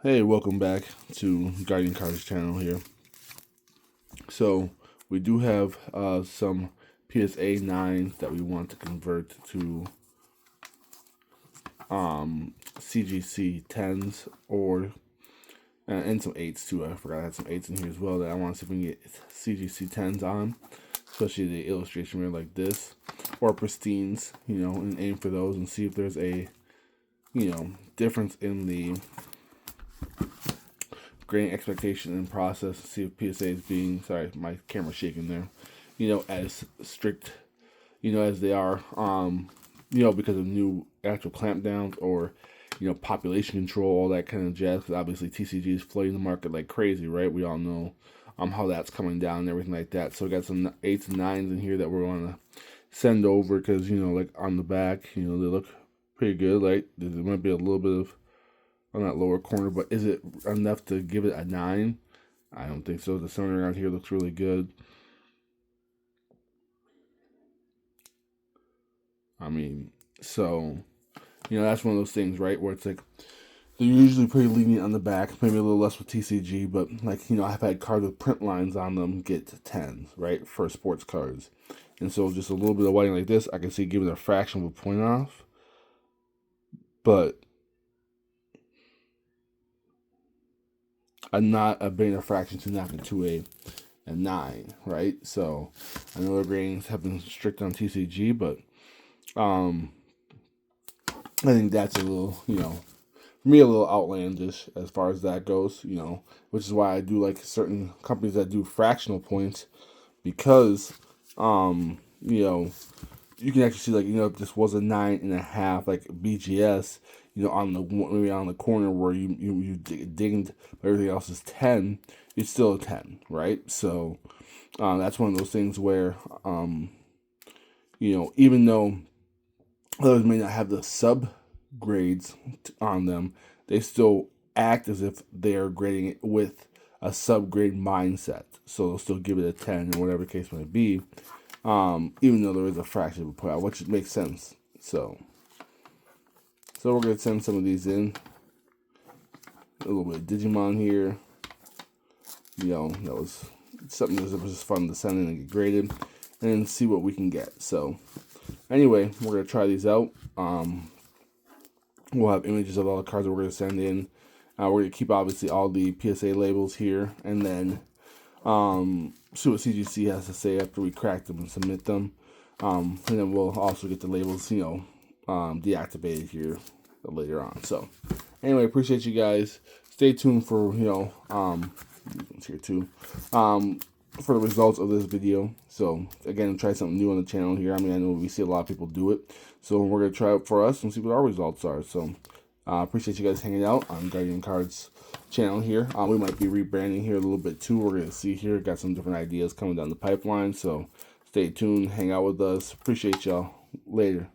Hey, welcome back to Guardian Cards channel here. So we do have some PSA 9s that we want to convert to CGC 10s or and some 8s too. I forgot I had some 8s in here as well that I want to see if we can get CGC 10s on, especially the illustration rare like this or pristines, and aim for those and see if there's a difference in the grading expectation and process. See if PSA is being, sorry, my camera's shaking there, as strict, as they are, because of new actual clampdowns or, population control, all that kind of jazz. Because obviously TCG is flooding the market like crazy, right? We all know how that's coming down and everything like that. So we got some 8s and 9s in here that we're going to send over because, like on the back, they look pretty good. Like there might be a little bit of on that lower corner, but is it enough to give it a 9? I don't think so. The center around here looks really good. I mean, so, that's one of those things, right, where it's like, they're usually pretty lenient on the back, maybe a little less with TCG, but, I've had cards with print lines on them get 10s, right, for sports cards. And so just a little bit of whiting like this, I can see giving a fraction of a point off, but not a big enough fraction to knock it to a 9, right? So I know the gradings have been strict on TCG, but I think that's a little, for me, a little outlandish as far as that goes, which is why I do like certain companies that do fractional points, because you can actually see, like, if this was a 9.5, like BGS, on the maybe on the corner where you dinged, but everything else is 10, it's still a 10, right? So that's one of those things where even though others may not have the sub grades on them, they still act as if they are grading it with a subgrade mindset. So they'll still give it a 10 or whatever the case may be. Even though there is a fraction of a point out, which makes sense. So we're going to send some of these in. A little bit of Digimon here. That was something that was just fun to send in and get graded. And see what we can get. So, anyway, we're going to try these out. We'll have images of all the cards that we're going to send in. We're going to keep, obviously, all the PSA labels here. And then see what CGC has to say after we crack them and submit them. And then we'll also get the labels, deactivated here later on. So, anyway, appreciate you guys. Stay tuned for, here too, for the results of this video. So, again, try something new on the channel here. I know we see a lot of people do it. So, we're going to try it for us and see what our results are. So, appreciate you guys hanging out on Guardian Cards channel here. We might be rebranding here a little bit too. We're going to see here. Got some different ideas coming down the pipeline. So, stay tuned. Hang out with us. Appreciate y'all. Later.